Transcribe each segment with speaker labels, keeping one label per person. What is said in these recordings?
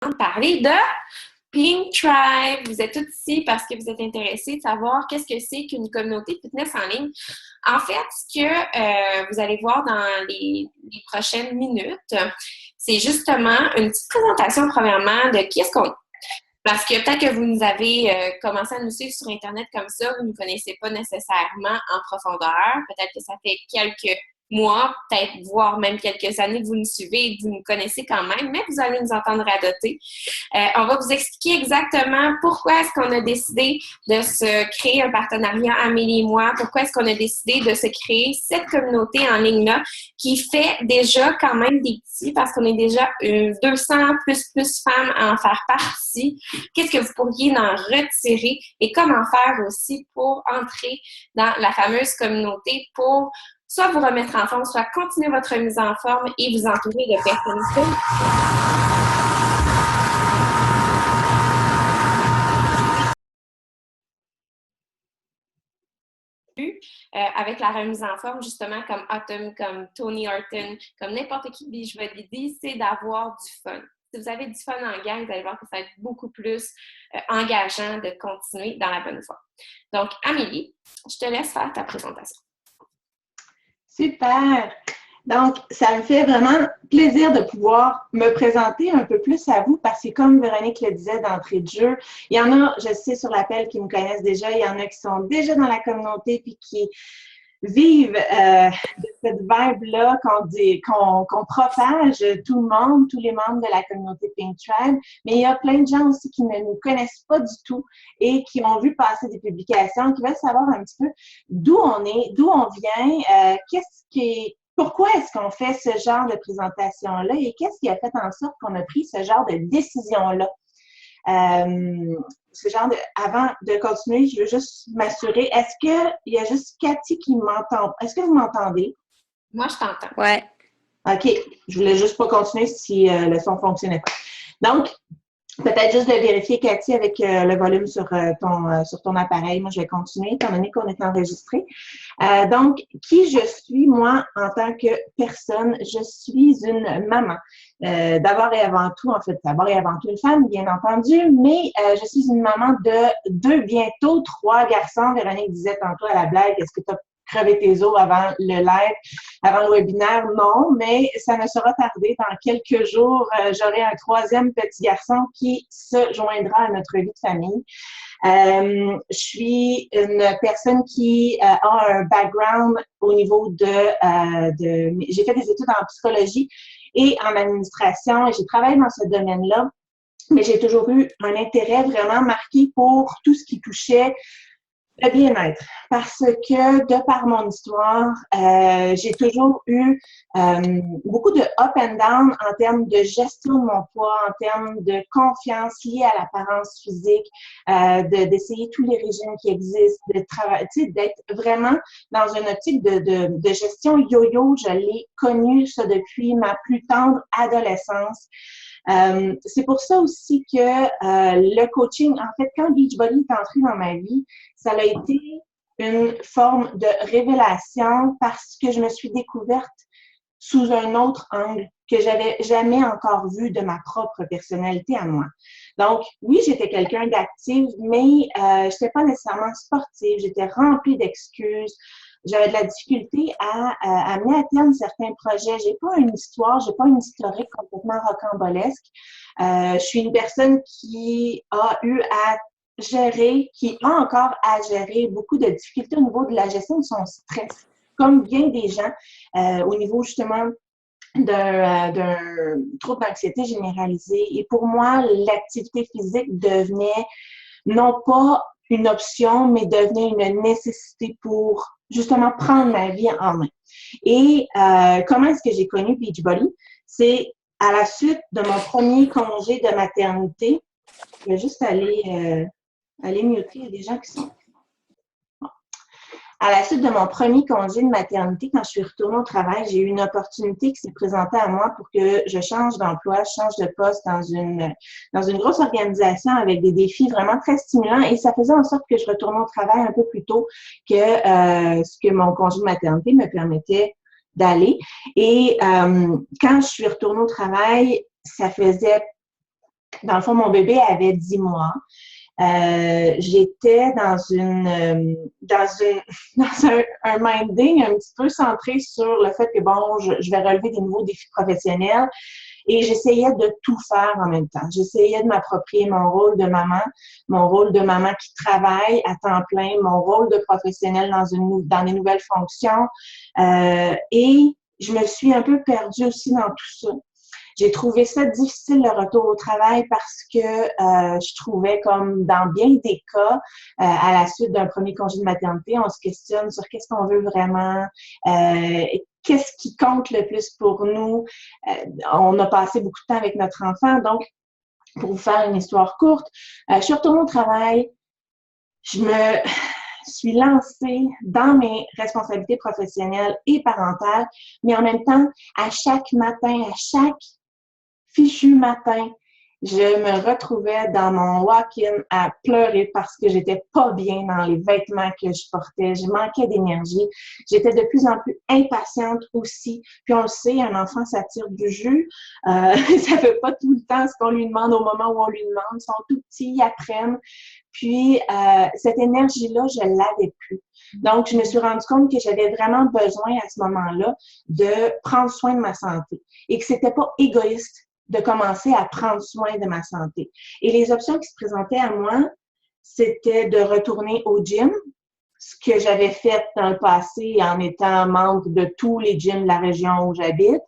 Speaker 1: parler de Pink Tribe. Vous êtes tous ici parce que vous êtes intéressés de savoir qu'est-ce que c'est qu'une communauté fitness en ligne. En fait, ce que vous allez voir dans les prochaines minutes, c'est justement une petite présentation, premièrement, de qui est-ce qu'on est. Parce que peut-être que vous nous avez commencé à nous suivre sur Internet comme ça, vous ne nous connaissez pas nécessairement en profondeur. Peut-être que ça fait quelques mois, peut-être voire même quelques années que vous nous suivez et que vous nous connaissez quand même, mais vous allez nous entendre radoter. On va vous expliquer exactement pourquoi est-ce qu'on a décidé de se créer un partenariat, Amélie et moi, pourquoi est-ce qu'on a décidé de se créer cette communauté en ligne-là qui fait déjà quand même des petits, parce qu'on est déjà 200 plus femmes à en faire partie. Qu'est-ce que vous pourriez en retirer et comment faire aussi pour entrer dans la fameuse communauté pour soit vous remettre en forme, soit continuer votre remise en forme et vous entourer de personnes avec la remise en forme, justement, comme Autumn, comme Tony Horton, comme n'importe qui de Beachbody, c'est d'avoir du fun. Si vous avez du fun en gang, vous allez voir que ça va être beaucoup plus engageant de continuer dans la bonne voie. Donc, Amélie, je te laisse faire ta présentation.
Speaker 2: Super! Donc, ça me fait vraiment plaisir de pouvoir me présenter un peu plus à vous parce que comme Véronique le disait d'entrée de jeu, il y en a, je sais, sur l'appel qui me connaissent déjà, il y en a qui sont déjà dans la communauté puis qui vivent de cette vibe-là qu'on propage tout le monde, tous les membres de la communauté Pink Tribe, mais il y a plein de gens aussi qui ne nous connaissent pas du tout et qui ont vu passer des publications, qui veulent savoir un petit peu d'où on est, d'où on vient, pourquoi est-ce qu'on fait ce genre de présentation-là et qu'est-ce qui a fait en sorte qu'on a pris ce genre de décision-là? Avant de continuer, je veux juste m'assurer, est-ce qu'il y a juste Cathy qui m'entend? Est-ce que vous m'entendez?
Speaker 1: Moi, je t'entends.
Speaker 3: Ouais.
Speaker 2: OK. Je voulais juste pas continuer si le son ne fonctionnait pas. Donc, peut-être juste de vérifier, Cathy, avec le volume sur ton appareil. Moi, je vais continuer, étant donné qu'on est enregistré. Donc, qui je suis, moi, en tant que personne? Je suis une maman. D'abord et avant tout, en fait, d'abord et avant tout une femme, bien entendu, mais je suis une maman de bientôt 3 garçons. Véronique disait tantôt à la blague, est-ce que tu as crevé tes os avant le live, avant le webinaire? Non, mais ça ne sera tardé. Dans quelques jours, j'aurai un 3e petit garçon qui se joindra à notre vie de famille. Je suis une personne qui a un background au niveau j'ai fait des études en psychologie et en administration et j'ai travaillé dans ce domaine-là, mais j'ai toujours eu un intérêt vraiment marqué pour tout ce qui touchait le bien-être, parce que de par mon histoire, j'ai toujours eu beaucoup de up and down en termes de gestion de mon poids, en termes de confiance liée à l'apparence physique, d'essayer tous les régimes qui existent, de travailler, tu sais, d'être vraiment dans une optique de gestion yo-yo. Je l'ai connu ça depuis ma plus tendre adolescence. C'est pour ça aussi que le coaching, en fait, quand Beachbody est entré dans ma vie, ça a été une forme de révélation parce que je me suis découverte sous un autre angle que j'avais jamais encore vu de ma propre personnalité à moi. Donc, oui, j'étais quelqu'un d'active, mais je n'étais pas nécessairement sportive, j'étais remplie d'excuses. J'avais de la difficulté à mener à terme certains projets. J'ai pas une histoire, j'ai pas une historique complètement rocambolesque. Je suis une personne qui a eu à gérer, qui a encore à gérer beaucoup de difficultés au niveau de la gestion de son stress, comme bien des gens, au niveau justement d'un trouble d'anxiété généralisée. Et pour moi, l'activité physique devenait non pas une option, mais devenait une nécessité pour justement prendre ma vie en main. Et comment est-ce que j'ai connu Beachbody? C'est à la suite de mon premier congé de maternité. Je vais juste aller muter. Il y a des gens qui sont... À la suite de mon premier congé de maternité, quand je suis retournée au travail, j'ai eu une opportunité qui s'est présentée à moi pour que je change d'emploi, je change de poste dans une grosse organisation avec des défis vraiment très stimulants et ça faisait en sorte que je retournais au travail un peu plus tôt que ce que mon congé de maternité me permettait d'aller. Et quand je suis retournée au travail, ça faisait Dans le fond, mon bébé avait 10 mois. J'étais dans un minding un petit peu centré sur le fait que, bon, je vais relever des nouveaux défis professionnels et j'essayais de tout faire en même temps. J'essayais de m'approprier mon rôle de maman qui travaille à temps plein, mon rôle de professionnelle dans des nouvelles fonctions et je me suis un peu perdue aussi dans tout ça. J'ai trouvé ça difficile, le retour au travail, parce que je trouvais, comme dans bien des cas, à la suite d'un premier congé de maternité, on se questionne sur qu'est-ce qu'on veut vraiment, qu'est-ce qui compte le plus pour nous. On a passé beaucoup de temps avec notre enfant, donc, pour vous faire une histoire courte, je suis retournée au travail, je me suis lancée dans mes responsabilités professionnelles et parentales, mais en même temps, à chaque matin, à chaque fichu matin, je me retrouvais dans mon walk-in à pleurer parce que j'étais pas bien dans les vêtements que je portais. Je manquais d'énergie. J'étais de plus en plus impatiente aussi. Puis on le sait, un enfant, ça tire du jus. Ça fait pas tout le temps ce qu'on lui demande au moment où on lui demande. Ils sont tout petits, ils apprennent. Puis cette énergie-là, je l'avais plus. Donc, je me suis rendu compte que j'avais vraiment besoin à ce moment-là de prendre soin de ma santé et que c'était pas égoïste de commencer à prendre soin de ma santé. Et les options qui se présentaient à moi, c'était de retourner au gym, ce que j'avais fait dans le passé en étant membre de tous les gyms de la région où j'habite,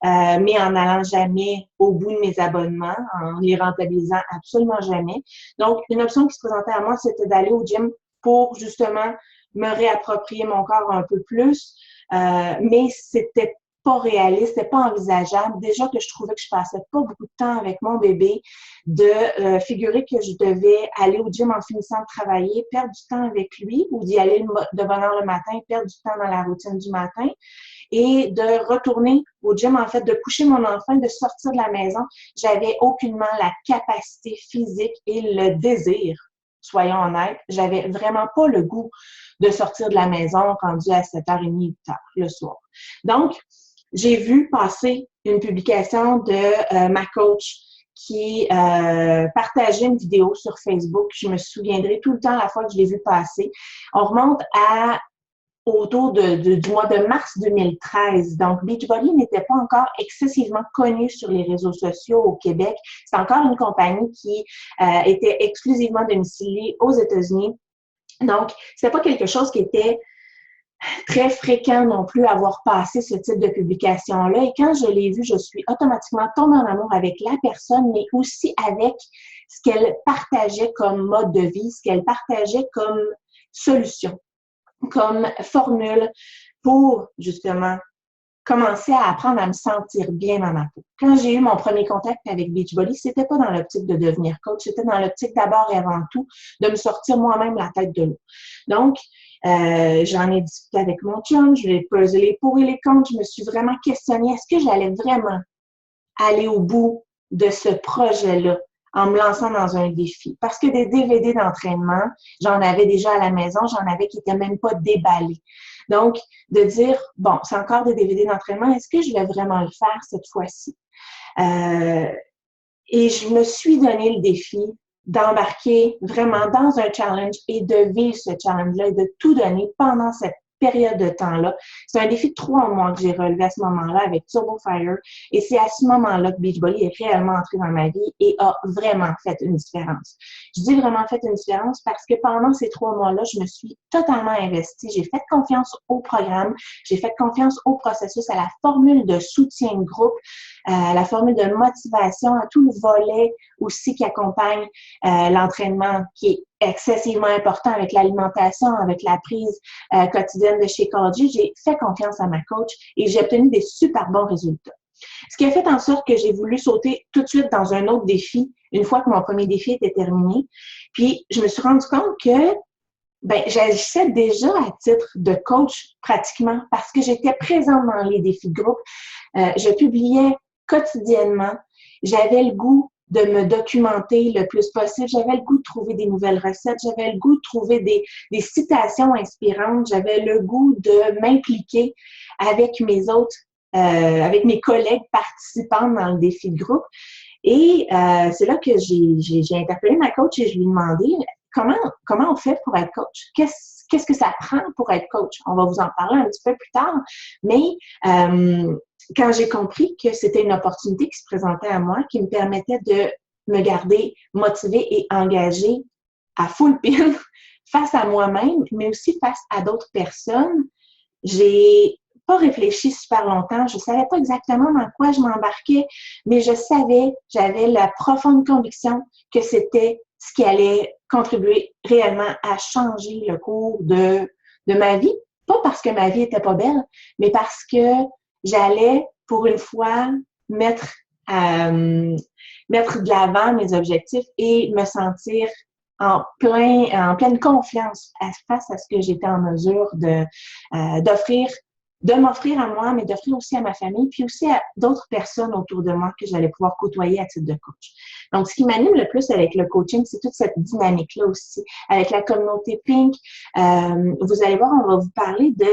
Speaker 2: mais en n'allant jamais au bout de mes abonnements, en les rentabilisant absolument jamais. Donc, une option qui se présentait à moi, c'était d'aller au gym pour justement me réapproprier mon corps un peu plus, mais c'était pas réaliste, c'était pas envisageable. Déjà que je trouvais que je passais pas beaucoup de temps avec mon bébé, de figurer que je devais aller au gym en finissant de travailler, perdre du temps avec lui ou d'y aller de bonne heure le matin, perdre du temps dans la routine du matin et de retourner au gym, en fait, de coucher mon enfant, de sortir de la maison. J'avais aucunement la capacité physique et le désir, soyons honnêtes. J'avais vraiment pas le goût de sortir de la maison rendu à 7h30, 8h le soir. Donc, j'ai vu passer une publication de ma coach qui partageait une vidéo sur Facebook. Je me souviendrai tout le temps la fois que je l'ai vue passer. On remonte autour du mois de mars 2013. Donc, Beachbody n'était pas encore excessivement connu sur les réseaux sociaux au Québec. C'est encore une compagnie qui était exclusivement domiciliée aux États-Unis. Donc, c'était pas quelque chose qui était très fréquent non plus à voir passer ce type de publication-là. Et quand je l'ai vu, je suis automatiquement tombée en amour avec la personne, mais aussi avec ce qu'elle partageait comme mode de vie, ce qu'elle partageait comme solution, comme formule pour justement commencer à apprendre à me sentir bien dans ma peau. Quand j'ai eu mon premier contact avec Beachbody, c'était pas dans l'optique de devenir coach, c'était dans l'optique d'abord et avant tout de me sortir moi-même la tête de l'eau. Donc, j'en ai discuté avec mon chum, je l'ai pesé les pour et les contre, je me suis vraiment questionnée, est-ce que j'allais vraiment aller au bout de ce projet-là en me lançant dans un défi? Parce que des DVD d'entraînement, j'en avais déjà à la maison, j'en avais qui n'étaient même pas déballés. Donc, de dire, bon, c'est encore des DVD d'entraînement, est-ce que je vais vraiment le faire cette fois-ci? Et je me suis donné le défi d'embarquer vraiment dans un challenge et de vivre ce challenge-là et de tout donner pendant cette période de temps-là. C'est un défi de 3 mois que j'ai relevé à ce moment-là avec Turbo Fire et c'est à ce moment-là que Beachbody est réellement entré dans ma vie et a vraiment fait une différence. Je dis vraiment fait une différence parce que pendant ces 3 mois-là, je me suis totalement investie. J'ai fait confiance au programme, j'ai fait confiance au processus, à la formule de soutien de groupe, à la formule de motivation, à tout le volet aussi qui accompagne l'entraînement qui est excessivement important avec l'alimentation, avec la prise quotidienne de Shakeology. J'ai fait confiance à ma coach et j'ai obtenu des super bons résultats. Ce qui a fait en sorte que j'ai voulu sauter tout de suite dans un autre défi une fois que mon premier défi était terminé. Puis, je me suis rendu compte que j'agissais déjà à titre de coach pratiquement parce que j'étais présente dans les défis de groupe. Je publiais quotidiennement. J'avais le goût de me documenter le plus possible. J'avais le goût de trouver des nouvelles recettes. J'avais le goût de trouver des citations inspirantes. J'avais le goût de m'impliquer avec mes collègues participants dans le défi de groupe. Et c'est là que j'ai interpellé ma coach et je lui ai demandé comment on fait pour être coach? Qu'est-ce que ça prend pour être coach? On va vous en parler un petit peu plus tard, mais quand j'ai compris que c'était une opportunité qui se présentait à moi, qui me permettait de me garder motivée et engagée à full pin face à moi-même, mais aussi face à d'autres personnes, j'ai pas réfléchi super longtemps. Je savais pas exactement dans quoi je m'embarquais, mais j'avais la profonde conviction que c'était ce qui allait contribuer réellement à changer le cours de ma vie. Pas parce que ma vie était pas belle, mais parce que j'allais, pour une fois, mettre de l'avant mes objectifs et me sentir en pleine confiance face à ce que j'étais en mesure de m'offrir à moi, mais d'offrir aussi à ma famille, puis aussi à d'autres personnes autour de moi que j'allais pouvoir côtoyer à titre de coach. Donc, ce qui m'anime le plus avec le coaching, c'est toute cette dynamique-là aussi. Avec la communauté Pink, vous allez voir, on va vous parler de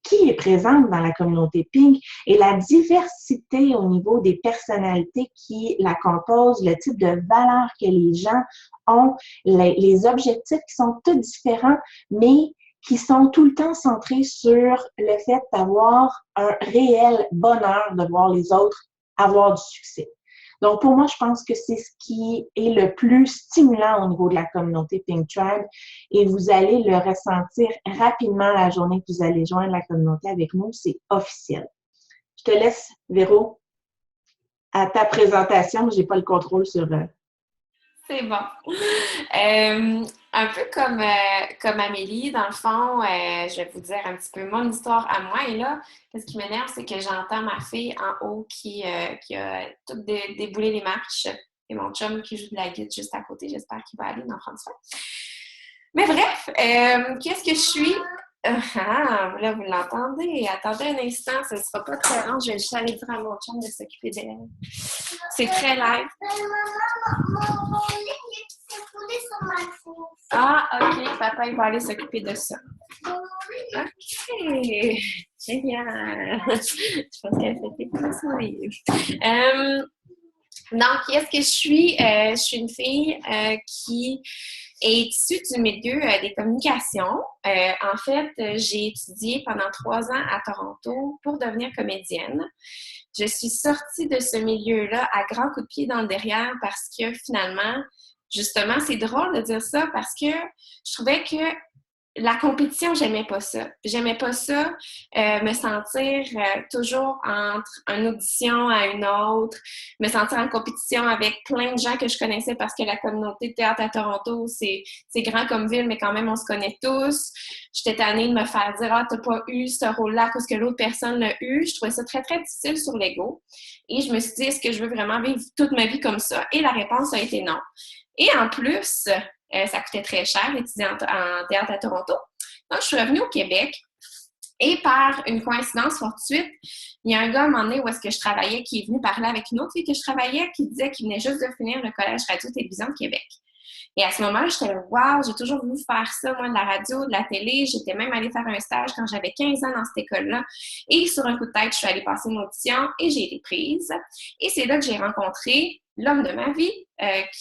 Speaker 2: qui est présente dans la communauté Pink et la diversité au niveau des personnalités qui la composent, le type de valeurs que les gens ont, les objectifs qui sont tous différents, mais qui sont tout le temps centrés sur le fait d'avoir un réel bonheur de voir les autres avoir du succès. Donc, pour moi, je pense que c'est ce qui est le plus stimulant au niveau de la communauté Pink Tribe et vous allez le ressentir rapidement la journée que vous allez joindre la communauté avec nous. C'est officiel. Je te laisse, Véro, à ta présentation. Je n'ai pas le contrôle sur...
Speaker 1: C'est bon. Un peu comme Amélie, dans le fond, je vais vous dire un petit peu mon histoire à moi. Et là, ce qui m'énerve, c'est que j'entends ma fille en haut qui a tout déboulé les marches et mon chum qui joue de la guitare juste à côté. J'espère qu'il va aller en prendre soin. Mais bref, qu'est-ce que je suis? Là, vous l'entendez. Attendez un instant, ce ne sera pas très long. Je vais juste aller dire à mon chum de s'occuper d'elle. C'est très live. Ah, OK. Papa, il va aller s'occuper de ça. OK. Génial. Je pense qu'elle fait des petits sourires. Donc, qu'est-ce que je suis? Je suis une fille qui est issue du milieu des communications. En fait, j'ai étudié pendant 3 ans à Toronto pour devenir comédienne. Je suis sortie de ce milieu-là à grands coups de pied dans le derrière parce que finalement, justement, c'est drôle de dire ça parce que je trouvais que la compétition, j'aimais pas ça. J'aimais pas ça, me sentir toujours entre une audition à une autre, me sentir en compétition avec plein de gens que je connaissais parce que la communauté de théâtre à Toronto, c'est grand comme ville, mais quand même, on se connaît tous. J'étais tannée de me faire dire « Ah, t'as pas eu ce rôle-là parce que l'autre personne l'a eu. » Je trouvais ça très, très difficile sur l'ego. Et je me suis dit « Est-ce que je veux vraiment vivre toute ma vie comme ça? » Et la réponse a été non. Et en plus, ça coûtait très cher d'étudier en théâtre à Toronto. Donc, je suis revenue au Québec et par une coïncidence fortuite, il y a un gars à un moment donné où est-ce que je travaillais qui est venu parler avec une autre fille que je travaillais qui disait qu'il venait juste de finir le Collège Radio-Télévision de Québec. Et à ce moment-là, j'étais là, wow, j'ai toujours voulu faire ça, moi, de la radio, de la télé. J'étais même allée faire un stage quand j'avais 15 ans dans cette école-là. Et sur un coup de tête, je suis allée passer une audition et j'ai été prise. Et c'est là que j'ai rencontré l'homme de ma vie,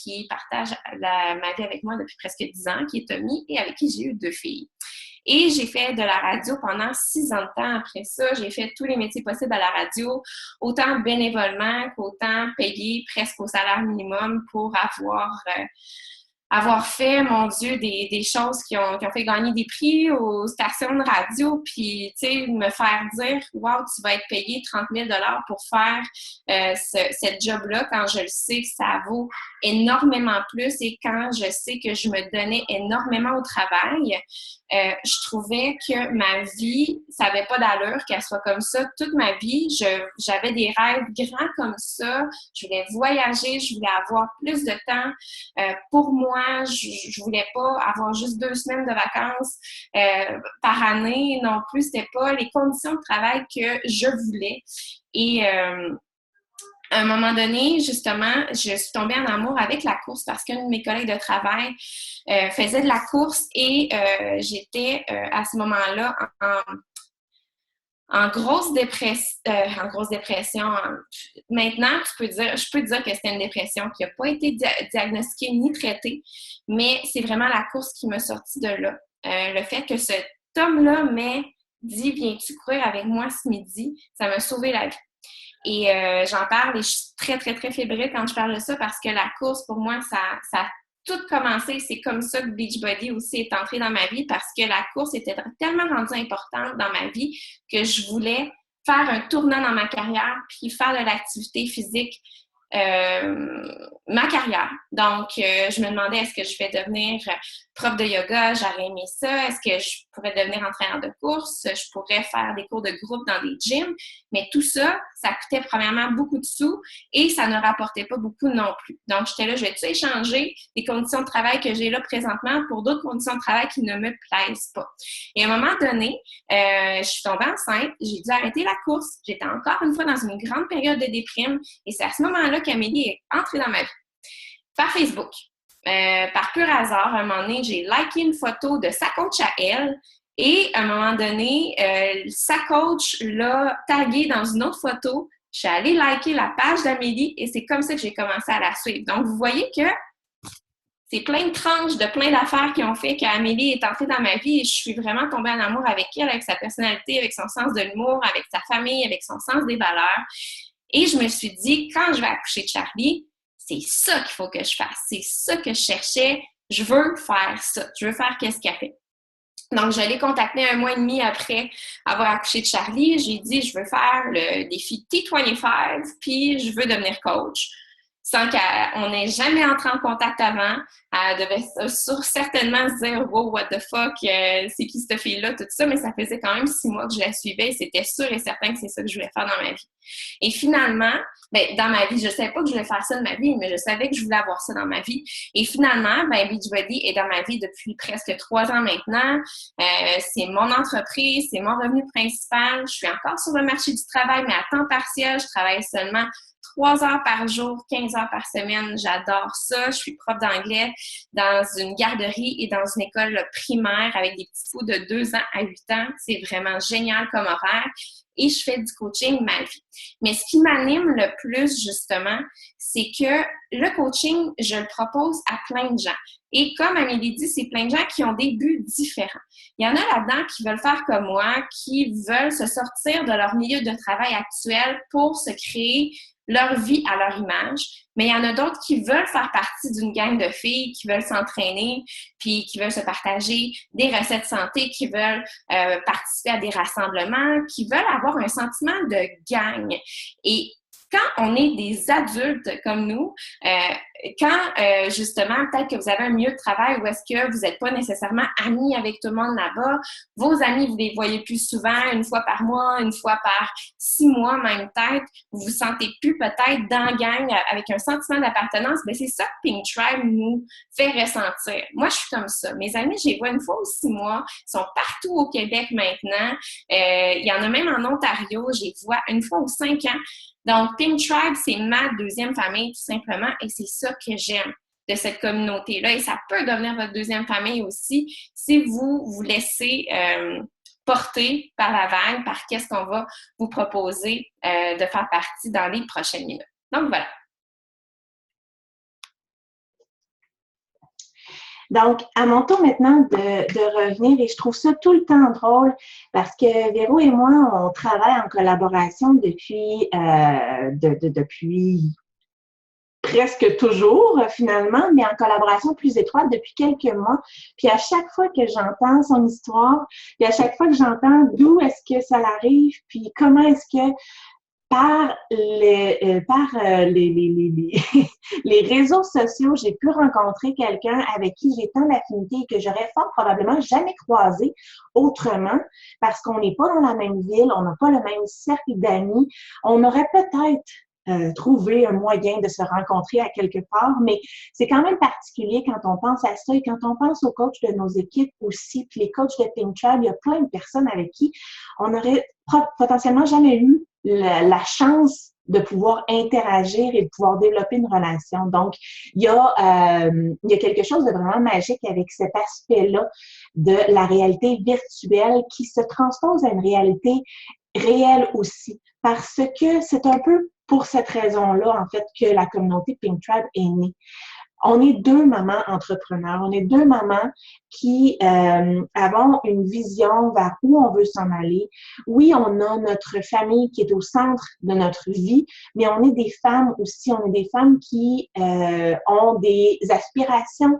Speaker 1: qui partage ma vie avec moi depuis presque 10 ans, qui est Tommy, et avec qui j'ai eu 2 filles. Et j'ai fait de la radio pendant 6 ans de temps. Après ça, j'ai fait tous les métiers possibles à la radio, autant bénévolement qu'autant payé presque au salaire minimum pour avoir fait, mon Dieu, des choses qui ont fait gagner des prix aux stations de radio, puis, tu sais, me faire dire « Wow, tu vas être payé 30 000 $ pour faire cette job-là » quand je le sais que ça vaut énormément plus et quand je sais que je me donnais énormément au travail, je trouvais que ma vie, ça n'avait pas d'allure qu'elle soit comme ça. Toute ma vie, j'avais des rêves grands comme ça. Je voulais voyager, je voulais avoir plus de temps pour moi. Je voulais pas avoir juste 2 semaines de vacances par année. Non plus, c'était pas les conditions de travail que je voulais. Et à un moment donné, justement, je suis tombée en amour avec la course parce qu'une de mes collègues de travail faisait de la course et j'étais à ce moment-là en grosse dépression. Maintenant, je peux te dire que c'était une dépression qui n'a pas été diagnostiquée ni traitée, mais c'est vraiment la course qui m'a sorti de là. Le fait que cet homme-là m'ait dit « Viens-tu courir avec moi ce midi? » Ça m'a sauvé la vie. Et j'en parle et je suis très, très, très fébrile quand je parle de ça parce que la course, pour moi, ça a tout commencé. C'est comme ça que Beachbody aussi est entré dans ma vie parce que la course était tellement rendue importante dans ma vie que je voulais faire un tournant dans ma carrière puis faire de l'activité physique ma carrière. Donc, je me demandais est-ce que je vais devenir prof de yoga, j'aurais aimé ça, est-ce que je pourrais devenir entraîneur de course, je pourrais faire des cours de groupe dans des gyms, mais tout ça, ça coûtait premièrement beaucoup de sous et ça ne rapportait pas beaucoup non plus. Donc, j'étais là, je vais-tu échanger des conditions de travail que j'ai là présentement pour d'autres conditions de travail qui ne me plaisent pas. Et à un moment donné, je suis tombée enceinte, j'ai dû arrêter la course, j'étais encore une fois dans une grande période de déprime et c'est à ce moment-là qu'Amélie est entrée dans ma vie. Par Facebook. Par pur hasard, à un moment donné, j'ai liké une photo de sa coach à elle et à un moment donné, sa coach l'a taguée dans une autre photo. Je suis allée liker la page d'Amélie et c'est comme ça que j'ai commencé à la suivre. Donc, vous voyez que c'est plein de tranches de plein d'affaires qui ont fait qu'Amélie est entrée dans ma vie et je suis vraiment tombée en amour avec elle, avec sa personnalité, avec son sens de l'humour, avec sa famille, avec son sens des valeurs. Et je me suis dit, quand je vais accoucher de Charlie, c'est ça qu'il faut que je fasse. C'est ça que je cherchais. Je veux faire ça. Je veux faire qu'est-ce qu'elle fait. Donc, je l'ai contactée 1 mois et demi après avoir accouché de Charlie. J'ai dit, je veux faire le défi T25, puis je veux devenir coach. Sans qu'on n'ait jamais entré en contact avant. Elle devait certainement se dire « Wow, what the fuck, c'est qui cette fille-là? » Tout ça, mais ça faisait quand même 6 mois que je la suivais et c'était sûr et certain que c'est ça que je voulais faire dans ma vie. Et finalement, dans ma vie, je ne savais pas que je voulais faire ça de ma vie, mais je savais que je voulais avoir ça dans ma vie. Et finalement, Beachbody est dans ma vie depuis presque 3 ans maintenant. C'est mon entreprise, c'est mon revenu principal. Je suis encore sur le marché du travail, mais à temps partiel. Je travaille seulement 3 heures par jour, 15 heures par semaine. J'adore ça. Je suis prof d'anglais dans une garderie et dans une école primaire avec des petits fous de 2 ans à 8 ans. C'est vraiment génial comme horaire. Et je fais du coaching ma vie. Mais ce qui m'anime le plus, justement, c'est que le coaching, je le propose à plein de gens. Et comme Amélie dit, c'est plein de gens qui ont des buts différents. Il y en a là-dedans qui veulent faire comme moi, qui veulent se sortir de leur milieu de travail actuel pour se créer leur vie à leur image, mais il y en a d'autres qui veulent faire partie d'une gang de filles, qui veulent s'entraîner, puis qui veulent se partager des recettes santé, qui veulent participer à des rassemblements, qui veulent avoir un sentiment de gang. Et quand on est des adultes comme nous, justement, peut-être que vous avez un milieu de travail où est-ce que vous n'êtes pas nécessairement amis avec tout le monde là-bas, vos amis, vous les voyez plus souvent, 1 fois par mois, 1 fois par 6 mois, même peut-être, vous vous sentez plus peut-être dans la gang avec un sentiment d'appartenance, bien c'est ça que Pink Tribe nous fait ressentir. Moi, je suis comme ça. Mes amis, je les vois 1 fois ou 6 mois, ils sont partout au Québec maintenant, il y en a même en Ontario, je les vois 1 fois ou 5 ans. Donc, Pink Tribe, c'est ma 2e famille, tout simplement, et c'est ça que j'aime de cette communauté-là. Et ça peut devenir votre 2e famille aussi si vous vous laissez porter par la vague, par qu'est-ce qu'on va vous proposer de faire partie dans les prochaines minutes. Donc, voilà.
Speaker 2: Donc, à mon tour maintenant de revenir, et je trouve ça tout le temps drôle parce que Véro et moi, on travaille en collaboration depuis presque toujours, finalement, mais en collaboration plus étroite depuis quelques mois. Puis à chaque fois que j'entends son histoire, puis à chaque fois que j'entends d'où est-ce que ça arrive, puis comment est-ce que par les les réseaux sociaux, j'ai pu rencontrer quelqu'un avec qui j'ai tant d'affinité et que j'aurais fort probablement jamais croisé autrement parce qu'on n'est pas dans la même ville, on n'a pas le même cercle d'amis. On aurait peut-être trouvé un moyen de se rencontrer à quelque part, mais c'est quand même particulier quand on pense à ça et quand on pense aux coachs de nos équipes aussi, puis les coachs de Pink Tribe, il y a plein de personnes avec qui on aurait potentiellement jamais eu la chance de pouvoir interagir et de pouvoir développer une relation. Donc, il y a quelque chose de vraiment magique avec cet aspect-là de la réalité virtuelle qui se transpose à une réalité réel aussi, parce que c'est un peu pour cette raison-là, en fait, que la communauté Pink Tribe est née. On est deux mamans entrepreneurs, on est deux mamans qui avons une vision vers où on veut s'en aller. Oui, on a notre famille qui est au centre de notre vie, mais on est des femmes aussi, on est des femmes qui ont des aspirations,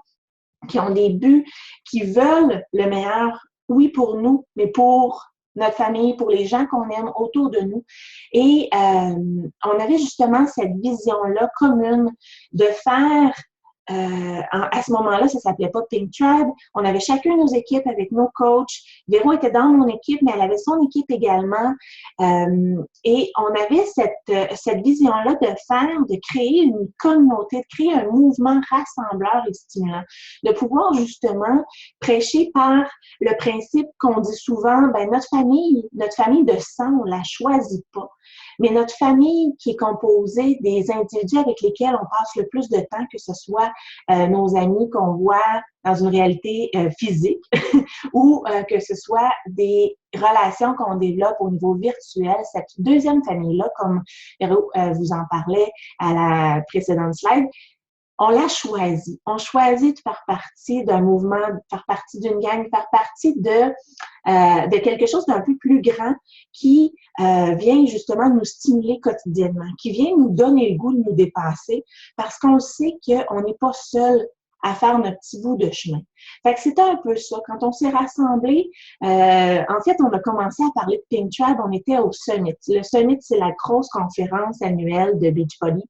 Speaker 2: qui ont des buts, qui veulent le meilleur, oui, pour nous, mais pour notre famille, pour les gens qu'on aime autour de nous. Et on avait justement cette vision-là commune de faire à ce moment-là, ça s'appelait pas Pink Tribe. On avait chacun nos équipes avec nos coachs. Véro était dans mon équipe, mais elle avait son équipe également. Et on avait cette vision-là de faire, de créer une communauté, de créer un mouvement rassembleur et stimulant, de pouvoir justement prêcher par le principe qu'on dit souvent, ben notre famille de sang, on la choisit pas. Mais notre famille qui est composée des individus avec lesquels on passe le plus de temps, que ce soit nos amis qu'on voit dans une réalité physique ou que ce soit des relations qu'on développe au niveau virtuel, cette deuxième famille-là, comme Véro vous en parlait à la précédente slide, on l'a choisi. On choisit de faire partie d'un mouvement, de faire partie d'une gang, de faire partie de quelque chose d'un peu plus grand qui vient justement nous stimuler quotidiennement, qui vient nous donner le goût de nous dépasser parce qu'on sait qu'on n'est pas seul à faire notre petit bout de chemin. Fait que c'était un peu ça. Quand on s'est rassemblés, en fait, on a commencé à parler de Pink Tribe, on était au Summit. Le Summit, c'est la grosse conférence annuelle de Beachbody.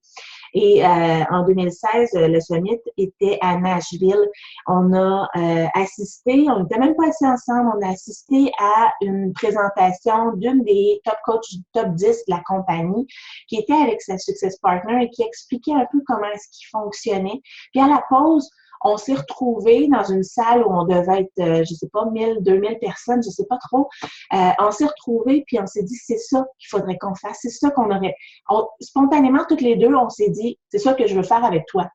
Speaker 2: Et en 2016, le Summit était à Nashville. On a assisté, on n'était même pas assis ensemble, on a assisté à une présentation d'une des top coachs du top 10 de la compagnie qui était avec sa Success Partner et qui expliquait un peu comment est-ce qu'il fonctionnait. Puis à la pause, on s'est retrouvés dans une salle où on devait être, je sais pas, 1000, 2000 personnes, je sais pas trop. On s'est retrouvés puis on s'est dit, c'est ça qu'il faudrait qu'on fasse, c'est ça qu'on aurait. Spontanément, toutes les deux, on s'est dit, c'est ça que je veux faire avec toi.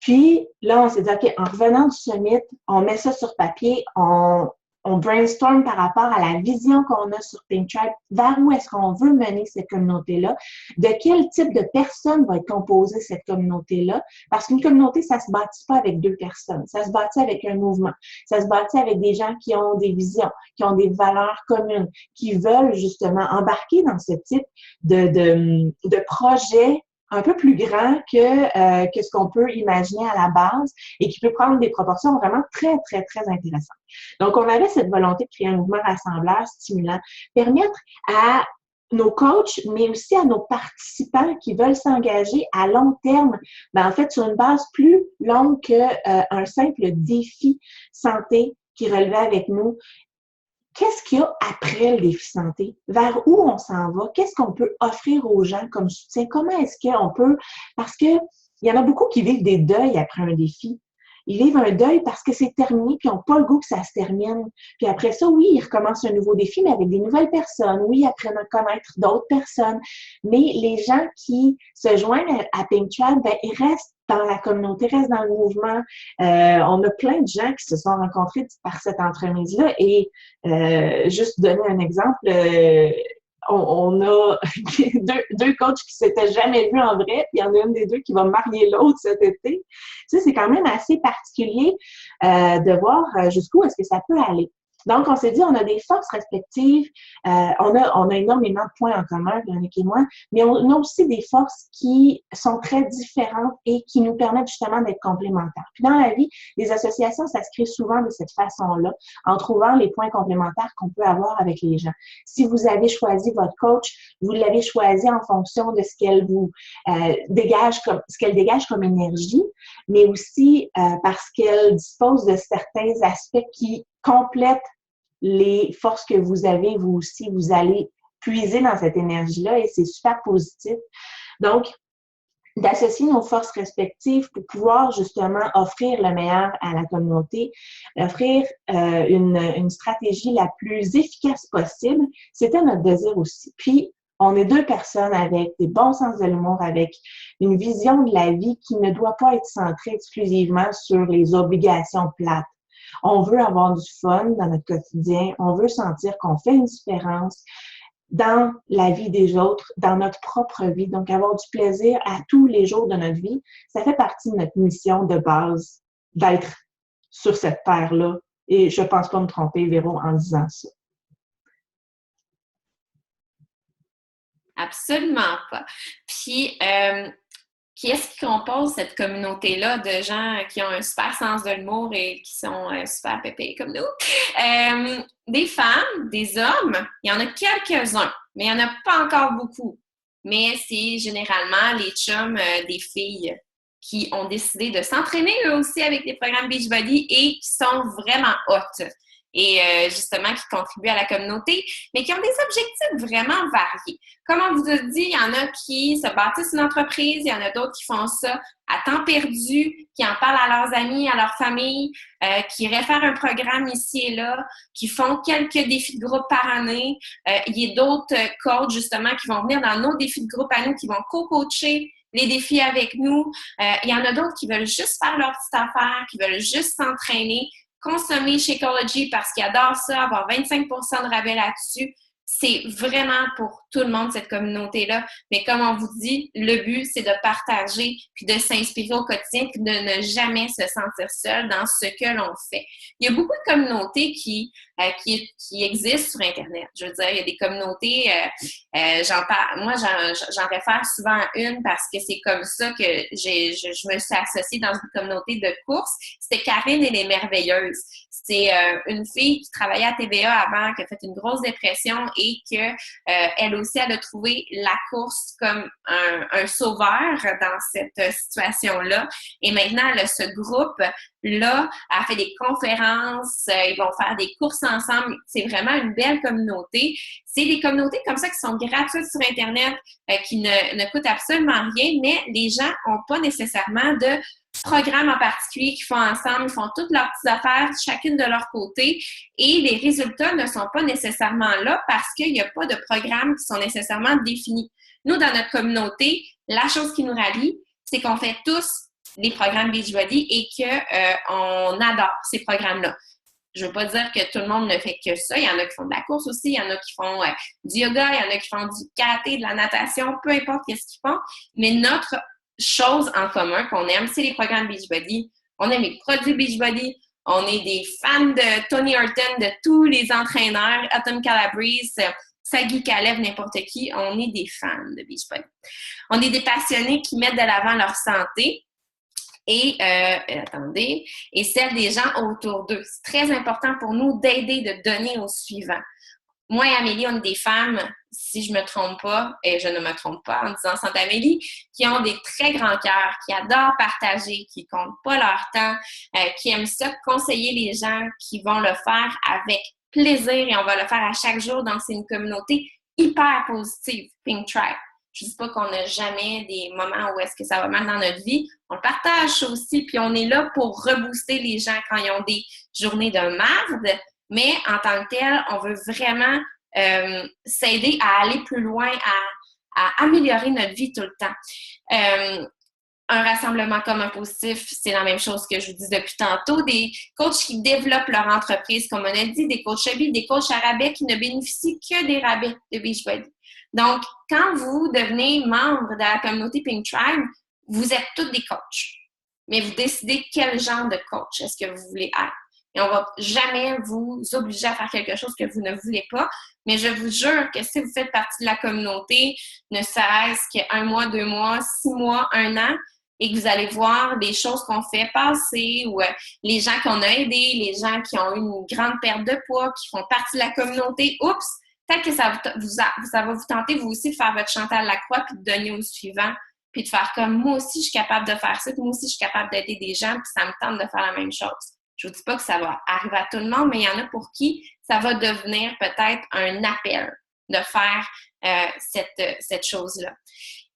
Speaker 2: Puis là, on s'est dit, OK, en revenant du summit, on met ça sur papier, on brainstorm par rapport à la vision qu'on a sur Pink Tribe, vers où est-ce qu'on veut mener cette communauté-là, de quel type de personnes va être composée cette communauté-là, parce qu'une communauté, ça se bâtit pas avec deux personnes, ça se bâtit avec un mouvement, ça se bâtit avec des gens qui ont des visions, qui ont des valeurs communes, qui veulent justement embarquer dans ce type de projet un peu plus grand que ce qu'on peut imaginer à la base et qui peut prendre des proportions vraiment très, très, très intéressantes. Donc, on avait cette volonté de créer un mouvement rassembleur, stimulant, permettre à nos coachs, mais aussi à nos participants qui veulent s'engager à long terme, en fait, sur une base plus longue qu'un simple défi santé qui relevait avec nous. Qu'est-ce qu'il y a après le défi santé? Vers où on s'en va? Qu'est-ce qu'on peut offrir aux gens comme soutien? Comment est-ce qu'on peut... Parce que il y en a beaucoup qui vivent des deuils après un défi. Ils vivent un deuil parce que c'est terminé, puis ils n'ont pas le goût que ça se termine. Puis après ça, oui, ils recommencent un nouveau défi, mais avec des nouvelles personnes. Oui, ils apprennent à connaître d'autres personnes. Mais les gens qui se joignent à Pink Tribe, ils restent dans la communauté, restent dans le mouvement. On a plein de gens qui se sont rencontrés par cette entremise-là. Et juste donner un exemple, on a deux coachs qui s'étaient jamais vus en vrai, puis il y en a une des deux qui va marier l'autre cet été. Tu sais, c'est quand même assez particulier de voir jusqu'où est-ce que ça peut aller. Donc, on s'est dit, on a des forces respectives, on a énormément de points en commun, Véronique et moi, mais on a aussi des forces qui sont très différentes et qui nous permettent justement d'être complémentaires. Puis dans la vie, les associations, ça se crée souvent de cette façon-là, en trouvant les points complémentaires qu'on peut avoir avec les gens. Si vous avez choisi votre coach, vous l'avez choisi en fonction de ce qu'elle vous dégage comme énergie, mais aussi parce qu'elle dispose de certains aspects qui complètent les forces que vous avez, vous aussi, vous allez puiser dans cette énergie-là et c'est super positif. Donc, d'associer nos forces respectives pour pouvoir justement offrir le meilleur à la communauté, offrir une stratégie la plus efficace possible, c'était notre désir aussi. Puis, on est deux personnes avec des bons sens de l'humour, avec une vision de la vie qui ne doit pas être centrée exclusivement sur les obligations plates. On veut avoir du fun dans notre quotidien, on veut sentir qu'on fait une différence. dans la vie des autres, dans notre propre vie. Donc, avoir du plaisir à tous les jours de notre vie, ça fait partie de notre mission de base d'être sur cette terre-là. Et je pense pas me tromper, Véro, en disant ça.
Speaker 1: Absolument pas. Puis, qui est-ce qui compose cette communauté-là de gens qui ont un super sens de l'humour et qui sont super pépés comme nous? Des femmes, des hommes, il y en a quelques-uns, mais il n'y en a pas encore beaucoup. Mais c'est généralement les chums des filles qui ont décidé de s'entraîner eux aussi avec des programmes Beachbody et qui sont vraiment hot. Et justement qui contribuent à la communauté, mais qui ont des objectifs vraiment variés. Comme on vous a dit, il y en a qui se bâtissent une entreprise, il y en a d'autres qui font ça à temps perdu, qui en parlent à leurs amis, à leur famille, qui réfèrent un programme ici et là, qui font quelques défis de groupe par année. Il y a d'autres coachs, justement, qui vont venir dans nos défis de groupe à nous, qui vont co-coacher les défis avec nous. Il y en a d'autres qui veulent juste faire leur petite affaire, qui veulent juste s'entraîner, consommer Shakeology parce qu'ils adorent ça, avoir 25% de rabais là-dessus. C'est vraiment pour tout le monde, cette communauté-là. Mais comme on vous dit, le but, c'est de partager puis de s'inspirer au quotidien puis de ne jamais se sentir seul dans ce que l'on fait. Il y a beaucoup de communautés qui existent sur Internet. Je veux dire, il y a des communautés, j'en réfère souvent à une parce que c'est comme ça que je me suis associée dans une communauté de course. C'était Karine et les Merveilleuses. C'est une fille qui travaillait à TVA avant, qui a fait une grosse dépression et que elle aussi, elle a trouvé la course comme un sauveur dans cette situation-là. Et maintenant, elle a ce groupe-là, elle fait des conférences, ils vont faire des courses ensemble. C'est vraiment une belle communauté. C'est des communautés comme ça qui sont gratuites sur Internet, qui ne coûtent absolument rien, mais les gens n'ont pas nécessairement de programmes en particulier qu'ils font ensemble, ils font toutes leurs petites affaires, chacune de leur côté, et les résultats ne sont pas nécessairement là parce qu'il n'y a pas de programmes qui sont nécessairement définis. Nous, dans notre communauté, la chose qui nous rallie, c'est qu'on fait tous les programmes Beachbody et qu'on adore ces programmes-là. Je ne veux pas dire que tout le monde ne fait que ça. Il y en a qui font de la course aussi, il y en a qui font du yoga, il y en a qui font du karaté, de la natation, peu importe ce qu'ils font. Mais notre chose en commun qu'on aime, c'est les programmes Beachbody. On aime les produits Beachbody. On est des fans de Tony Horton, de tous les entraîneurs, Autumn Calabrese, Sagi Kalev, n'importe qui. On est des fans de Beachbody. On est des passionnés qui mettent de l'avant leur santé et celle des gens autour d'eux. C'est très important pour nous d'aider, de donner au suivant. Moi et Amélie, on est des femmes, si je me trompe pas, et je ne me trompe pas en disant Santa Amélie, qui ont des très grands cœurs, qui adorent partager, qui ne comptent pas leur temps, qui aiment ça, conseiller les gens, qui vont le faire avec plaisir et on va le faire à chaque jour. Donc, c'est une communauté hyper positive, Pink Tribe. Je ne dis pas qu'on n'a jamais des moments où est-ce que ça va mal dans notre vie. On le partage aussi, puis on est là pour rebooster les gens quand ils ont des journées de merde. Mais en tant que tel, on veut vraiment s'aider à aller plus loin, à améliorer notre vie tout le temps. Un rassemblement commun positif, c'est la même chose que je vous dis depuis tantôt. Des coachs qui développent leur entreprise, comme on a dit, des coachs habits, des coachs à rabais qui ne bénéficient que des rabais de Beachbody. Donc, quand vous devenez membre de la communauté Pink Tribe, vous êtes tous des coachs. Mais vous décidez quel genre de coach est-ce que vous voulez être. Et on ne va jamais vous obliger à faire quelque chose que vous ne voulez pas. Mais je vous jure que si vous faites partie de la communauté, ne serait-ce qu'un mois, 2 mois, 6 mois, 1 an, et que vous allez voir des choses qu'on fait passer ou les gens qu'on a aidés, les gens qui ont eu une grande perte de poids, qui font partie de la communauté, oups, peut-être que ça va vous tenter vous aussi de faire votre Chantal Lacroix puis de donner au suivant, puis de faire comme moi aussi, je suis capable de faire ça, puis moi aussi, je suis capable d'aider des gens, puis ça me tente de faire la même chose. Je ne vous dis pas que ça va arriver à tout le monde, mais il y en a pour qui ça va devenir peut-être un appel de faire cette chose-là.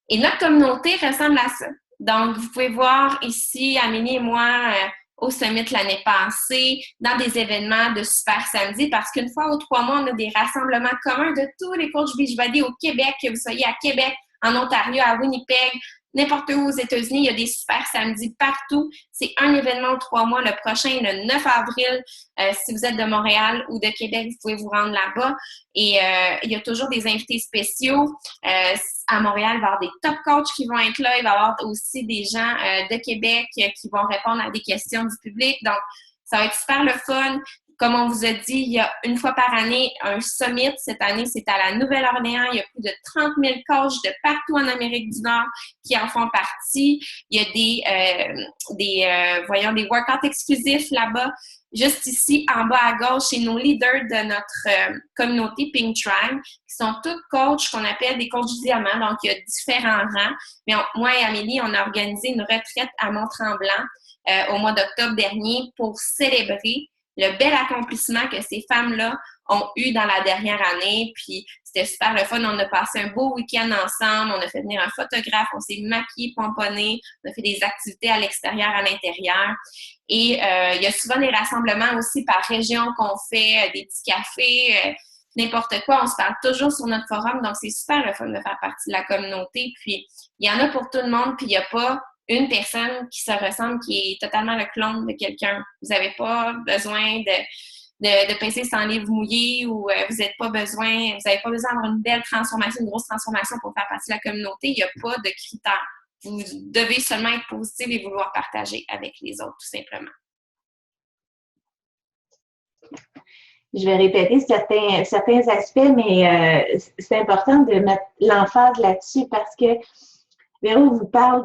Speaker 1: Et notre communauté ressemble à ça. Donc, vous pouvez voir ici, Amélie et moi, au Summit l'année passée, dans des événements de Super Samedi, parce qu'une fois aux 3 mois, on a des rassemblements communs de tous les coachs Beachbody au Québec, que vous soyez à Québec, en Ontario, à Winnipeg, n'importe où aux États-Unis. Il y a des super samedis partout. C'est un événement 3 mois. Le prochain, le 9 avril. Si vous êtes de Montréal ou de Québec, vous pouvez vous rendre là-bas. Et il y a toujours des invités spéciaux. À Montréal, il va y avoir des top coachs qui vont être là. Il va y avoir aussi des gens de Québec qui vont répondre à des questions du public. Donc, ça va être super le fun. Comme on vous a dit, il y a une fois par année un summit. Cette année, c'est à la Nouvelle-Orléans. Il y a plus de 30 000 coachs de partout en Amérique du Nord qui en font partie. Il y a des workouts exclusifs là-bas. Juste ici, en bas à gauche, c'est nos leaders de notre communauté Pink Tribe, qui sont tous coachs qu'on appelle des coachs du diamant. Donc, il y a différents rangs. Mais moi et Amélie, on a organisé une retraite à Mont-Tremblant au mois d'octobre dernier pour célébrer le bel accomplissement que ces femmes-là ont eu dans la dernière année. Puis, c'était super le fun. On a passé un beau week-end ensemble. On a fait venir un photographe. On s'est maquillés, pomponnés. On a fait des activités à l'extérieur, à l'intérieur. Et il y a souvent des rassemblements aussi par région qu'on fait, des petits cafés, n'importe quoi. On se parle toujours sur notre forum. Donc, c'est super le fun de faire partie de la communauté. Puis, il y en a pour tout le monde. Puis, il n'y a pas une personne qui se ressemble, qui est totalement le clone de quelqu'un. Vous n'avez pas besoin de pincer sans livre mouillé ou vous n'avez pas besoin d'avoir une belle transformation, une grosse transformation pour faire partie de la communauté. Il n'y a pas de critères. Vous devez seulement être positif et vouloir partager avec les autres, tout simplement.
Speaker 2: Je vais répéter certains aspects, mais c'est important de mettre l'emphase là-dessus parce que Véro vous parle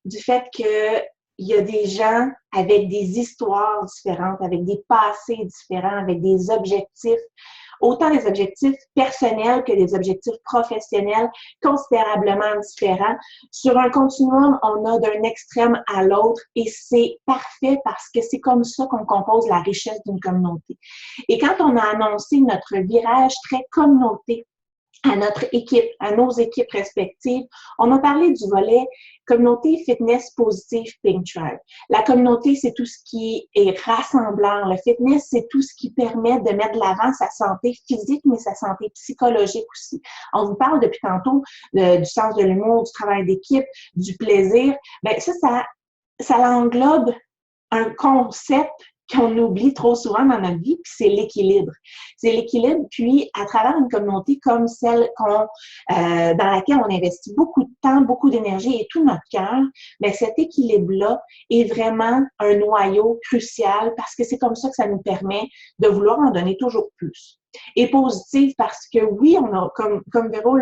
Speaker 2: du fait qu'il y a des gens avec des histoires différentes, avec des passés différents, avec des objectifs, autant des objectifs personnels que des objectifs professionnels considérablement différents. Sur un continuum, on a d'un extrême à l'autre et c'est parfait parce que c'est comme ça qu'on compose la richesse d'une communauté. Et quand on a annoncé notre virage très communauté à notre équipe, à nos équipes respectives, on a parlé du volet communauté fitness positive Pink Tribe. La communauté, c'est tout ce qui est rassemblant. Le fitness, c'est tout ce qui permet de mettre de l'avant sa santé physique, mais sa santé psychologique aussi. On vous parle depuis tantôt du sens de l'humour, du travail d'équipe, du plaisir. Bien, ça englobe un concept qu'on oublie trop souvent dans notre vie, puis c'est l'équilibre. C'est l'équilibre, puis à travers une communauté comme celle dans laquelle on investit beaucoup de temps, beaucoup d'énergie et tout notre cœur, bien, cet équilibre-là est vraiment un noyau crucial parce que c'est comme ça que ça nous permet de vouloir en donner toujours plus. Et positive parce que oui, on a, comme Véro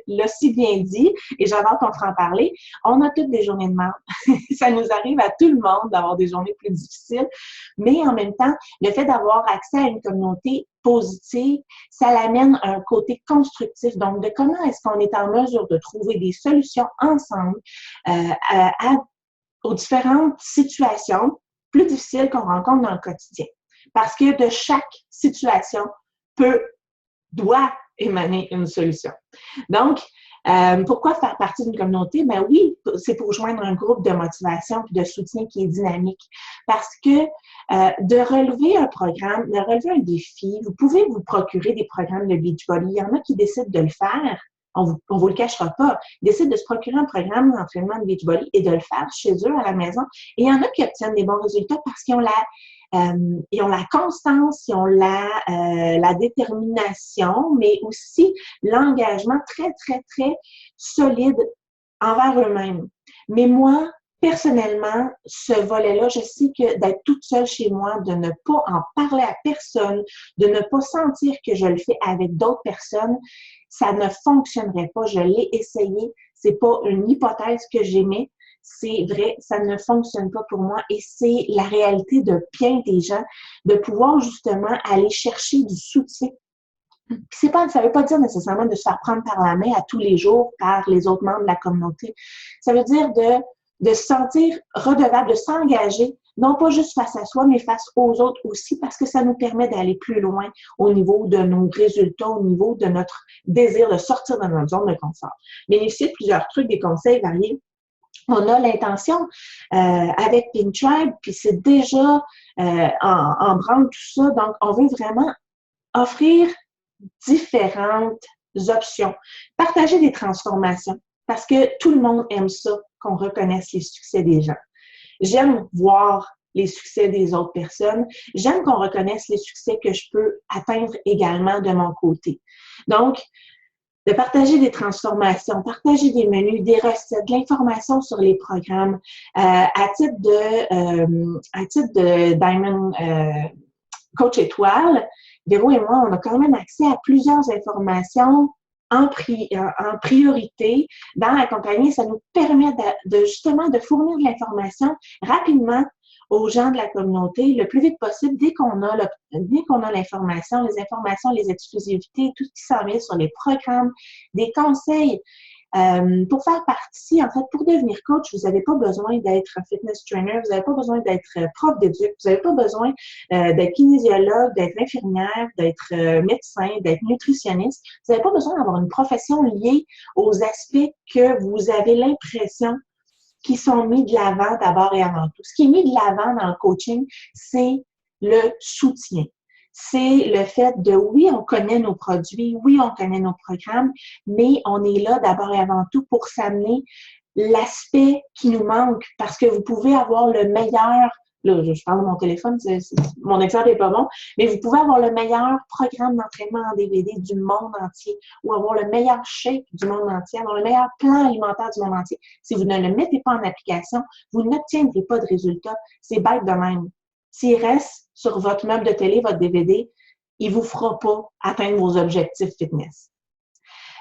Speaker 2: l'a si bien dit, et j'adore qu'on en parler, on a toutes des journées de merde. Ça nous arrive à tout le monde d'avoir des journées plus difficiles, mais en même temps, le fait d'avoir accès à une communauté positive, ça l'amène à un côté constructif. Donc, de comment est-ce qu'on est en mesure de trouver des solutions ensemble aux différentes situations plus difficiles qu'on rencontre dans le quotidien. Parce que de chaque situation doit émaner une solution. Donc, pourquoi faire partie d'une communauté? Ben oui, c'est pour joindre un groupe de motivation et de soutien qui est dynamique. Parce que de relever un programme, de relever un défi, vous pouvez vous procurer des programmes de Beachbody. Il y en a qui décident de le faire. On vous le cachera pas. Ils décident de se procurer un programme d'entraînement de Beachbody et de le faire chez eux à la maison. Et il y en a qui obtiennent des bons résultats parce qu'ils ont la constance, ils ont la détermination, mais aussi l'engagement très, très, très solide envers eux-mêmes. Mais moi, personnellement, ce volet-là, je sais que d'être toute seule chez moi, de ne pas en parler à personne, de ne pas sentir que je le fais avec d'autres personnes, ça ne fonctionnerait pas. Je l'ai essayé. C'est pas une hypothèse que j'émets. C'est vrai, ça ne fonctionne pas pour moi et c'est la réalité de bien des gens, de pouvoir justement aller chercher du soutien. Ça ne veut pas dire nécessairement de se faire prendre par la main à tous les jours par les autres membres de la communauté. Ça veut dire de se sentir redevable, de s'engager, non pas juste face à soi, mais face aux autres aussi, parce que ça nous permet d'aller plus loin au niveau de nos résultats, au niveau de notre désir de sortir de notre zone de confort. Bénéficier de plusieurs trucs, des conseils variés. On a l'intention avec Pink Tribe, puis c'est déjà en branle tout ça. Donc, on veut vraiment offrir différentes options. Partager des transformations. parce que tout le monde aime ça, qu'on reconnaisse les succès des gens. J'aime voir les succès des autres personnes. J'aime qu'on reconnaisse les succès que je peux atteindre également de mon côté. Donc, de partager des transformations, partager des menus, des recettes, de l'information sur les programmes. À titre de Diamond Coach Étoile, Véro et moi, on a quand même accès à plusieurs informations en priorité dans la compagnie. Ça nous permet justement de fournir de l'information rapidement aux gens de la communauté le plus vite possible dès qu'on a l'information, les informations, les exclusivités, tout ce qui s'en vient sur les programmes, des conseils. Pour faire partie, en fait, pour devenir coach, vous n'avez pas besoin d'être fitness trainer, vous n'avez pas besoin d'être prof d'éduc, vous n'avez pas besoin d'être kinésiologue, d'être infirmière, d'être médecin, d'être nutritionniste. Vous n'avez pas besoin d'avoir une profession liée aux aspects que vous avez l'impression qui sont mis de l'avant d'abord et avant tout. Ce qui est mis de l'avant dans le coaching, c'est le soutien. C'est le fait de, oui, on connaît nos produits, oui, on connaît nos programmes, mais on est là d'abord et avant tout pour s'amener l'aspect qui nous manque, parce que vous pouvez avoir le meilleur, là, je parle de mon téléphone, mon exemple n'est pas bon, mais vous pouvez avoir le meilleur programme d'entraînement en DVD du monde entier, ou avoir le meilleur shape du monde entier, avoir le meilleur plan alimentaire du monde entier. Si vous ne le mettez pas en application, vous n'obtiendrez pas de résultats. C'est bête de même. S'il reste sur votre meuble de télé, votre DVD, il ne vous fera pas atteindre vos objectifs fitness.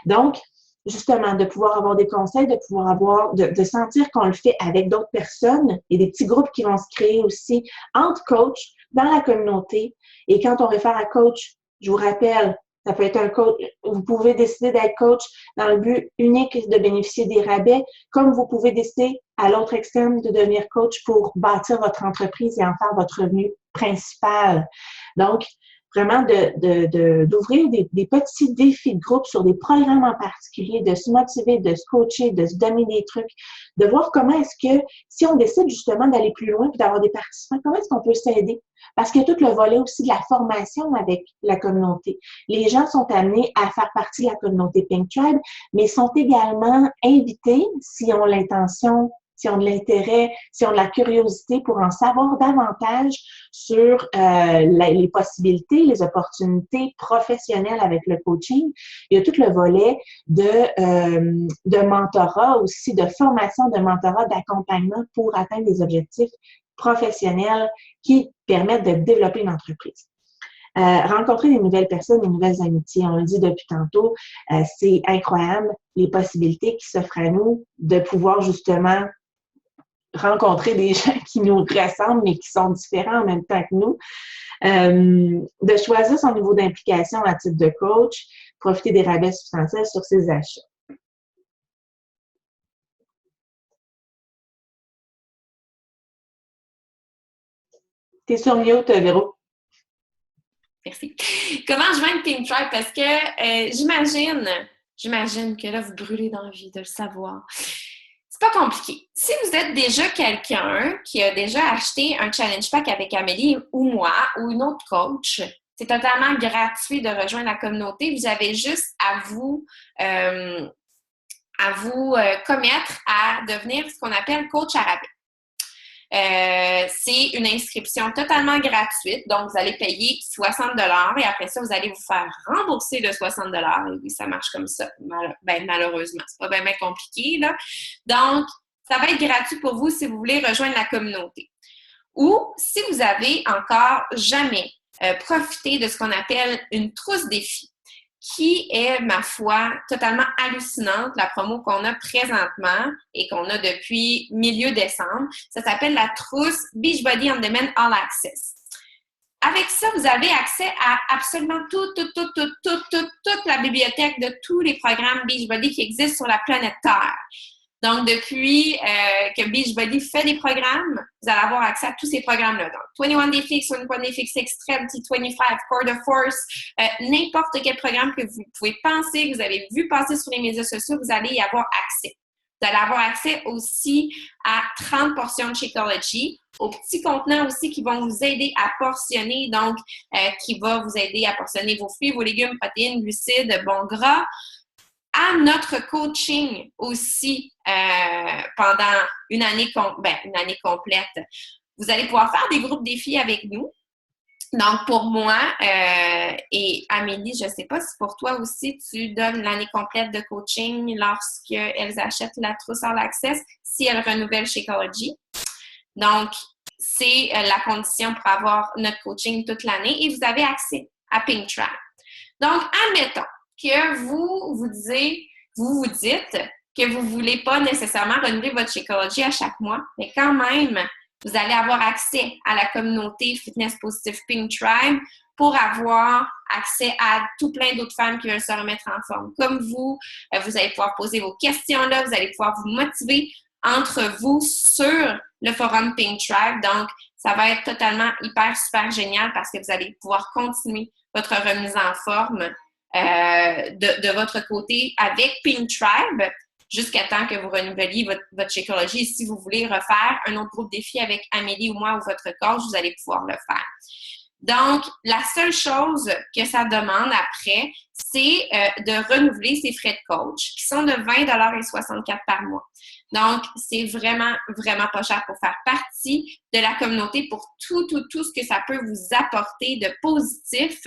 Speaker 2: Donc, justement, de pouvoir avoir des conseils, de pouvoir de sentir qu'on le fait avec d'autres personnes et des petits groupes qui vont se créer aussi entre coachs dans la communauté. Et quand on réfère à coach, je vous rappelle, ça peut être un coach, vous pouvez décider d'être coach dans le but unique de bénéficier des rabais, comme vous pouvez décider à l'autre extrême de devenir coach pour bâtir votre entreprise et en faire votre revenu principal. Donc, vraiment d'ouvrir des petits défis de groupe sur des programmes en particulier, de se motiver, de se coacher, de se donner des trucs, de voir comment est-ce que, si on décide justement d'aller plus loin et d'avoir des participants, comment est-ce qu'on peut s'aider? Parce qu'il y a tout le volet aussi de la formation avec la communauté. Les gens sont amenés à faire partie de la communauté Pink Tribe, mais sont également invités, s'ils ont l'intention, s'ils ont de l'intérêt, s'ils ont de la curiosité pour en savoir davantage sur les possibilités, les opportunités professionnelles avec le coaching. Il y a tout le volet de mentorat aussi, de formation, de mentorat, d'accompagnement pour atteindre des objectifs professionnels qui permettent de développer une entreprise. Rencontrer des nouvelles personnes, des nouvelles amitiés, on le dit depuis tantôt, c'est incroyable les possibilités qui s'offrent à nous de pouvoir justement rencontrer des gens qui nous ressemblent mais qui sont différents en même temps que nous. De choisir son niveau d'implication à titre de coach, profiter des rabais substantiels sur ses achats. T'es sur mute, Véro.
Speaker 1: Merci. Comment joindre Pink Tribe? Parce que j'imagine que là, vous brûlez d'envie de le savoir. C'est pas compliqué. Si vous êtes déjà quelqu'un qui a déjà acheté un challenge pack avec Amélie ou moi ou une autre coach, c'est totalement gratuit de rejoindre la communauté. Vous avez juste à vous commettre à devenir ce qu'on appelle coach à rabais. C'est une inscription totalement gratuite, donc vous allez payer 60 $ et après ça, vous allez vous faire rembourser le 60 $. Et oui, ça marche comme ça, malheureusement. C'est pas bien compliqué, là. Donc, ça va être gratuit pour vous si vous voulez rejoindre la communauté. Ou si vous avez encore jamais profité de ce qu'on appelle une trousse défi, qui est, ma foi, totalement hallucinante, la promo qu'on a présentement et qu'on a depuis milieu décembre. Ça s'appelle la trousse Beachbody On Demand All Access. Avec ça, vous avez accès à absolument toute la bibliothèque de tous les programmes Beachbody qui existent sur la planète Terre. Donc, depuis que Beachbody fait des programmes, vous allez avoir accès à tous ces programmes-là. Donc, 21 Day Fix, 21 Day Fix Extreme, T25, Core de Force, n'importe quel programme que vous pouvez penser, que vous avez vu passer sur les médias sociaux, vous allez y avoir accès. Vous allez avoir accès aussi à 30 portions de Shakeology, aux petits contenants aussi qui vont vous aider à portionner, donc qui va vous aider à portionner vos fruits, vos légumes, protéines, glucides, bons gras. à notre coaching aussi pendant une année complète. Vous allez pouvoir faire des groupes défis avec nous. Donc, pour moi et Amélie, je ne sais pas si pour toi aussi, tu donnes l'année complète de coaching lorsqu'elles achètent la trousse All Access, si elles renouvellent chez Ecology. Donc, c'est la condition pour avoir notre coaching toute l'année et vous avez accès à Pink Tribe. Donc, admettons que vous dites que vous ne voulez pas nécessairement renouveler votre Shakeology à chaque mois, mais quand même, vous allez avoir accès à la communauté Fitness Positive Pink Tribe pour avoir accès à tout plein d'autres femmes qui veulent se remettre en forme. Comme vous, vous allez pouvoir poser vos questions là, vous allez pouvoir vous motiver entre vous sur le forum Pink Tribe. Donc, ça va être totalement super génial parce que vous allez pouvoir continuer votre remise en forme de votre côté avec Pink Tribe jusqu'à temps que vous renouveliez votre Shakeology. Si vous voulez refaire un autre groupe défi avec Amélie ou moi ou votre coach, vous allez pouvoir le faire. Donc, la seule chose que ça demande après, c'est de renouveler ses frais de coach qui sont de 20,64 $ par mois. Donc, c'est vraiment pas cher pour faire partie de la communauté, pour tout ce que ça peut vous apporter de positif.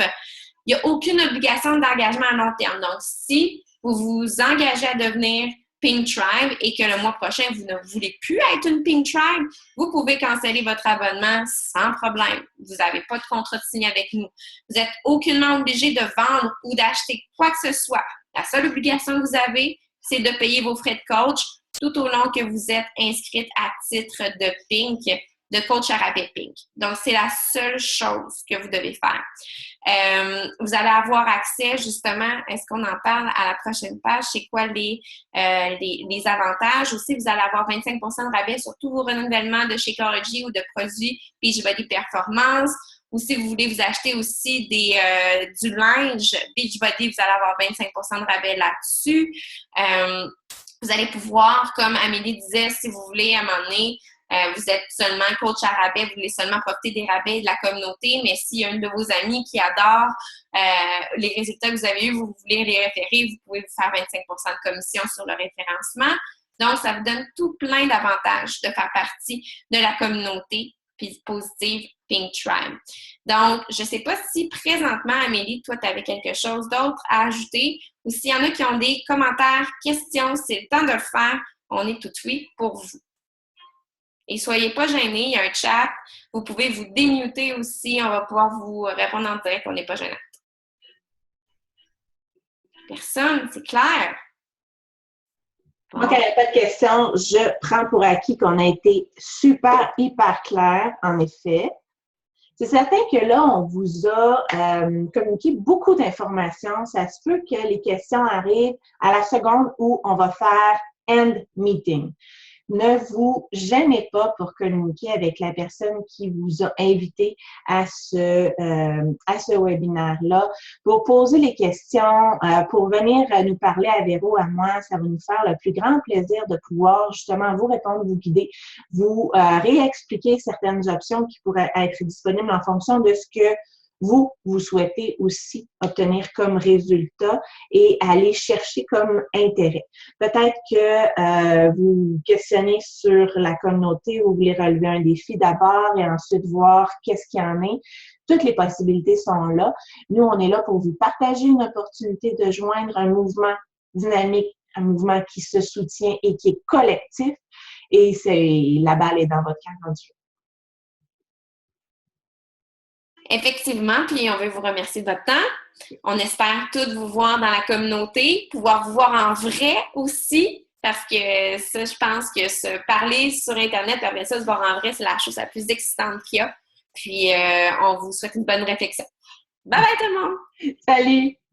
Speaker 1: Il n'y a aucune obligation d'engagement à long terme. Donc, si vous vous engagez à devenir Pink Tribe et que le mois prochain, vous ne voulez plus être une Pink Tribe, vous pouvez canceller votre abonnement sans problème. Vous n'avez pas de contrat de signé avec nous. Vous n'êtes aucunement obligé de vendre ou d'acheter quoi que ce soit. La seule obligation que vous avez, c'est de payer vos frais de coach tout au long que vous êtes inscrite à titre de Pink, de coach à rabais Pink. Donc, c'est la seule chose que vous devez faire. Vous allez avoir accès, justement, est-ce qu'on en parle à la prochaine page? C'est quoi les avantages? Aussi, vous allez avoir 25 % de rabais sur tous vos renouvellements de Shakeology ou de produits Beachbody Performance. Ou si vous voulez vous acheter aussi du linge Beachbody, vous allez avoir 25 % de rabais là-dessus. Vous allez pouvoir, comme Amélie disait, si vous voulez, à un moment donné, vous êtes seulement coach à rabais, vous voulez seulement profiter des rabais de la communauté, mais s'il y a une de vos amies qui adore les résultats que vous avez eus, vous voulez les référer, vous pouvez vous faire 25 % de commission sur le référencement. Donc, ça vous donne tout plein d'avantages de faire partie de la communauté positive Pink Tribe. Donc, je ne sais pas si présentement, Amélie, toi, tu avais quelque chose d'autre à ajouter ou s'il y en a qui ont des commentaires, questions, c'est le temps de le faire. On est tout oui pour vous. Et soyez pas gênés, il y a un chat. Vous pouvez vous démuter aussi. On va pouvoir vous répondre en direct. On n'est pas gênant. Personne, c'est clair.
Speaker 2: Bon. Moi, quand il n'y a pas de questions, je prends pour acquis qu'on a été hyper clair, en effet. C'est certain que là, on vous a communiqué beaucoup d'informations. Ça se peut que les questions arrivent à la seconde où on va faire « end meeting ». Ne vous gênez pas pour communiquer avec la personne qui vous a invité à ce webinaire-là, pour poser les questions, pour venir nous parler à Véro, à moi. Ça va nous faire le plus grand plaisir de pouvoir justement vous répondre, vous guider, vous réexpliquer certaines options qui pourraient être disponibles en fonction de ce que vous souhaitez aussi obtenir comme résultat et aller chercher comme intérêt. Peut-être que vous questionnez sur la communauté, vous voulez relever un défi d'abord et ensuite voir qu'est-ce qu'il y en est. Toutes les possibilités sont là. Nous, on est là pour vous partager une opportunité de joindre un mouvement dynamique, un mouvement qui se soutient et qui est collectif. Et la balle est dans votre camp rendu.
Speaker 1: Effectivement, puis on veut vous remercier de votre temps. On espère toutes vous voir dans la communauté, pouvoir vous voir en vrai aussi, parce que ça, je pense que se parler sur Internet, et après ça, se voir en vrai, c'est la chose la plus excitante qu'il y a. Puis, on vous souhaite une bonne réflexion. Bye bye tout le monde!
Speaker 2: Salut!